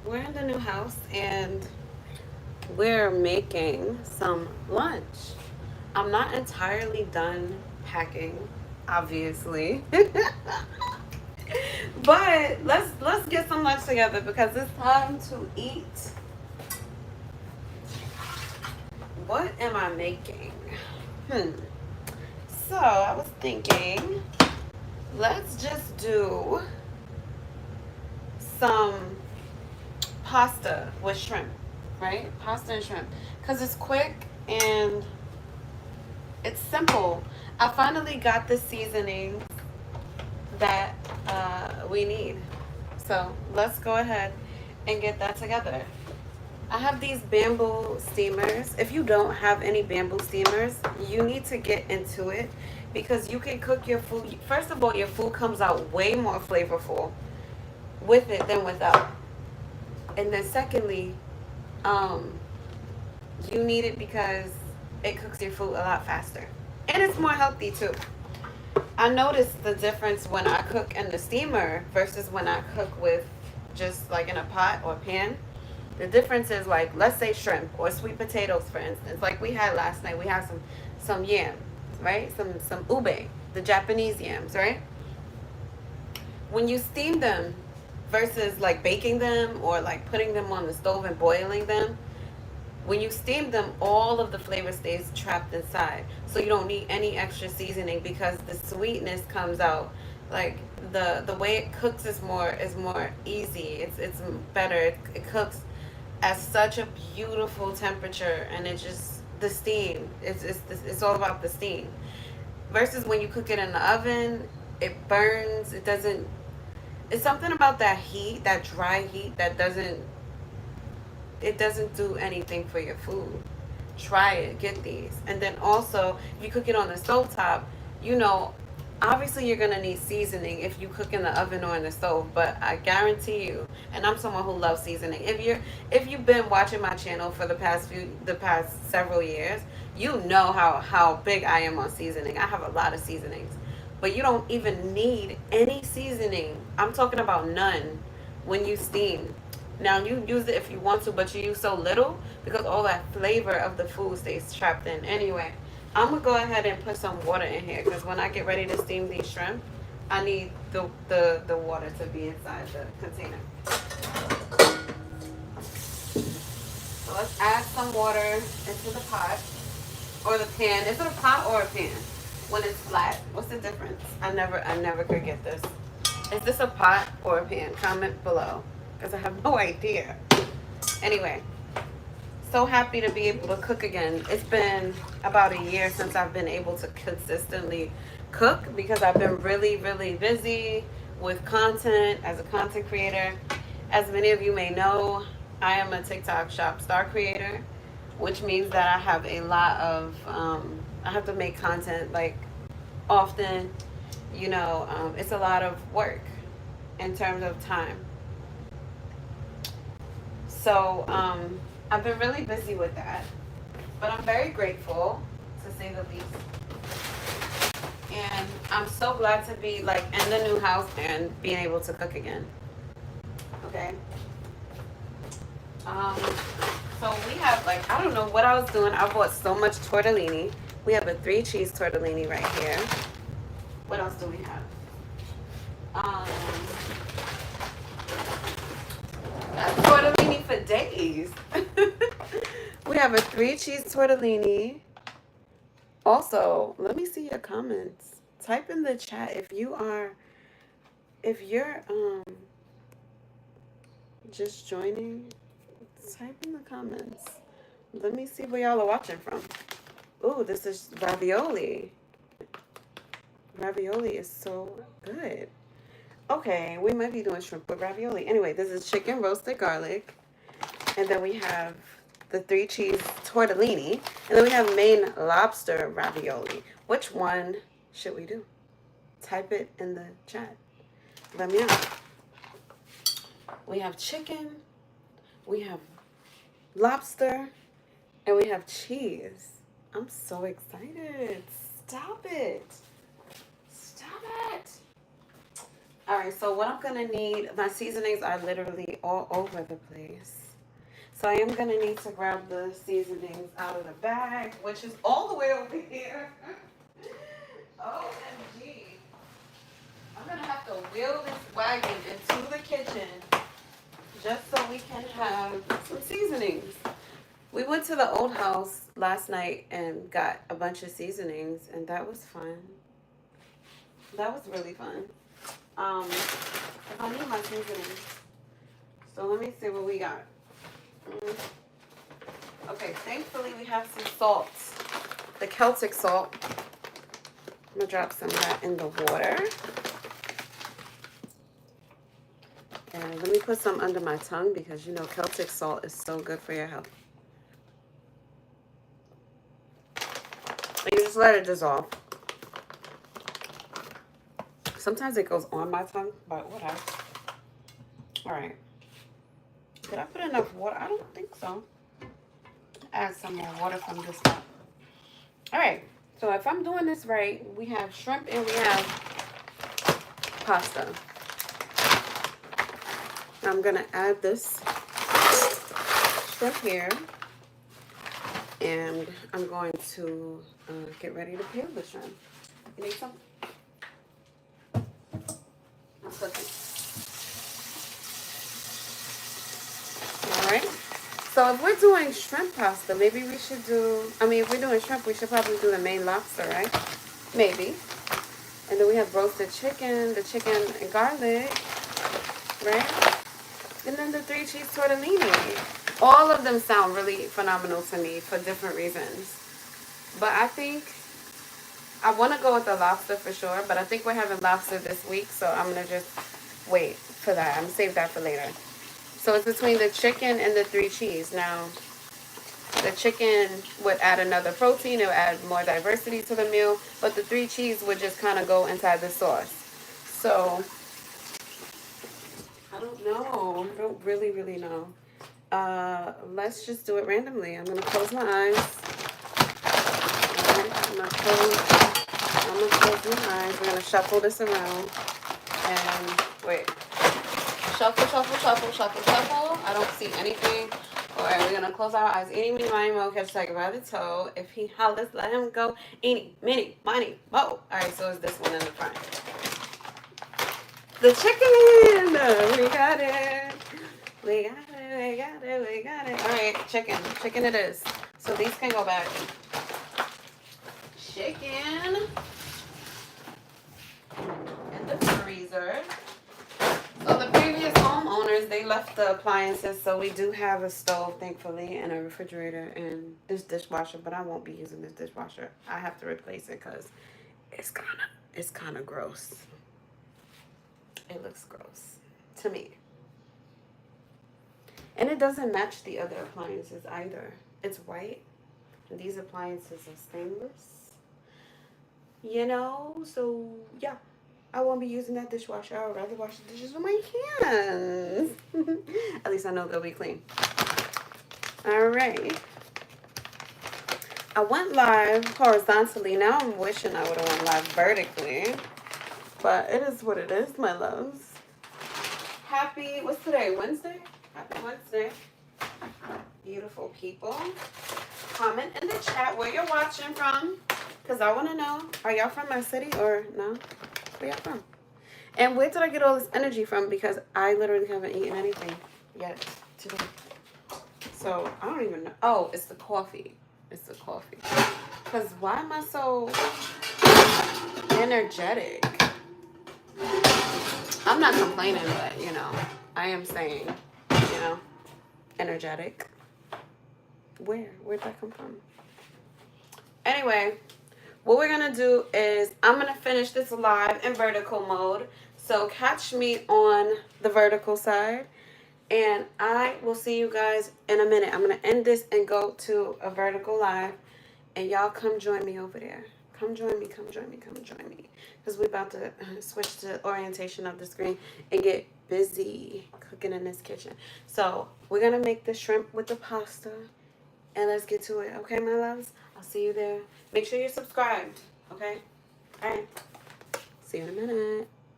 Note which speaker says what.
Speaker 1: We're in the new house and we're making some lunch. I'm not entirely done packing, obviously. But let's get some lunch together because it's time to eat. What am I making? Hmm. So I was thinking, let's just do some pasta with shrimp, right? Pasta and shrimp. Because it's quick and it's simple. I finally got the seasoning that we need. So let's go ahead and get that together. I have these bamboo steamers. If you don't have any bamboo steamers, you need to get into it because you can cook your food. First of all, your food comes out way more flavorful with it than without. And then secondly, um, you need it because it cooks your food a lot faster. And it's more healthy too. I noticed the difference when I cook in the steamer versus when I cook with just like in a pot or pan. The difference is like let's say shrimp or sweet potatoes for instance. Like we had last night, we had some yams, right? Some ube, the Japanese yams, right? When you steam them versus like baking them or like putting them on the stove and boiling them, when you steam them, all of the flavor stays trapped inside. So you don't need any extra seasoning because the sweetness comes out. Like the way it cooks is more easy. It's better. It cooks at such a beautiful temperature, and it just the steam. It's all about the steam. Versus when you cook it in the oven, it burns. It doesn't. It's something about that heat, that dry heat, that doesn't do anything for your food. Try it, get these. And then also, if you cook it on the stove top, you know, obviously you're gonna need seasoning if you cook in the oven or in the stove, but I guarantee you, and I'm someone who loves seasoning. If you've been watching my channel for the past several years, you know how big I am on seasoning. I have a lot of seasonings. But you don't even need any seasoning. I'm talking about none when you steam. Now you use it if you want to, but you use so little because all that flavor of the food stays trapped in. Anyway, I'm gonna go ahead and put some water in here because when I get ready to steam these shrimp, I need the water to be inside the container. So let's add some water into the pot or the pan. Is it a pot or a pan? When it's flat, what's the difference? I never could get this. Is this a pot or a pan? Comment below because I have no idea. Anyway, so happy to be able to cook again. It's been about a year since I've been able to consistently cook because I've been really, really busy with content as a content creator. As many of you may know, I am a TikTok shop star creator, which means that I have a lot of, I have to make content like often. It's a lot of work in terms of time. So I've been really busy with that, but I'm very grateful to say the least. And I'm so glad to be like in the new house and being able to cook again. Okay. Um, so we have like I don't know what I was doing. I bought so much tortellini. We have a 3 cheese tortellini right here. What else do we have? Um, that's tortellini for days. We have a 3 cheese tortellini. Also, let me see your comments. Type in the chat if you're just joining. Type in the comments. Let me see where y'all are watching from. Ooh, this is ravioli. Ravioli is so good. Okay, we might be doing shrimp with ravioli. Anyway, this is chicken roasted garlic. And then we have the 3 cheese tortellini. And then we have Maine lobster ravioli. Which one should we do? Type it in the chat. Let me know. We have chicken, we have lobster, and we have cheese. I'm so excited. Stop it. Stop it. All right, so what I'm gonna need, my seasonings are literally all over the place. So I am gonna need to grab the seasonings out of the bag, which is all the way over here. OMG. I'm gonna have to wheel this wagon into the kitchen just so we can have some seasonings. We went to the old house last night and got a bunch of seasonings, and that was fun. That was really fun. I need my seasonings. So let me see what we got. Okay, thankfully we have some salt. The Celtic salt. I'm gonna drop some of that in the water. And let me put some under my tongue because you know Celtic salt is so good for your health. And you just let it dissolve. Sometimes it goes on my tongue, but whatever. Alright. Did I put enough water? I don't think so. Add some more water from this one. Alright. So if I'm doing this right, we have shrimp and we have pasta. I'm going to add this shrimp here. And I'm going to get ready to peel the shrimp. You need some? I'm cooking. Alright. So if we're doing shrimp pasta, maybe we should do, if we're doing shrimp, we should probably do the main lobster, right? Maybe. And then we have roasted chicken, the chicken and garlic, right? And then the 3 cheese tortellini. All of them sound really phenomenal to me for different reasons. But I think I want to go with the lobster for sure, but I think we're having lobster this week, so I'm going to just wait for that. I'm going to save that for later. So it's between the chicken and the 3 cheese. Now, the chicken would add another protein. It would add more diversity to the meal. But the 3 cheese would just kind of go inside the sauce. So, I don't know. I don't really know. Let's just do it randomly. I'm going to close my eyes. Alright, I'm going to close my eyes. We're going to shuffle this around. And, wait. Shuffle, shuffle, shuffle, shuffle, shuffle. I don't see anything. Alright, we're gonna close our eyes. Eeny, meeny, miny, mo, catch tiger by the toe. If he hollers, let him go. Eeny, meeny, miny, mo. Alright, so it's this one in the front. The chicken! We got it. We got it, we got it, we got it. Alright, chicken. Chicken it is. So these can go back. Chicken. In the freezer. So the previous homeowners, they left the appliances, so we do have a stove, thankfully, and a refrigerator and this dishwasher, but I won't be using this dishwasher. I have to replace it because it's kind of gross. It looks gross to me. And it doesn't match the other appliances either. It's white, and these appliances are stainless. You know, so yeah. I won't be using that dishwasher. I would rather wash the dishes with my hands. At least I know they'll be clean. Alright. I went live horizontally. Now I'm wishing I would have went live vertically. But it is what it is, my loves. Happy, what's today? Wednesday? Happy Wednesday. Beautiful people. Comment in the chat where you're watching from. Because I want to know. Are y'all from my city or no? Where y'all from? And where did I get all this energy from? Because I literally haven't eaten anything yet today. So, I don't even know. Oh, it's the coffee. It's the coffee. Because why am I so energetic? I'm not complaining, but, you know, I am saying, you know, energetic. Where'd that come from? Anyway. What we're going to do is I'm going to finish this live in vertical mode. So catch me on the vertical side. And I will see you guys in a minute. I'm going to end this and go to a vertical live. And y'all come join me over there. Come join me, come join me, come join me. Because we're about to switch to orientation of the screen and get busy cooking in this kitchen. So we're going to make the shrimp with the pasta. And let's get to it. Okay, my loves? I'll see you there. Make sure you're subscribed. Okay? All right. See you in a minute.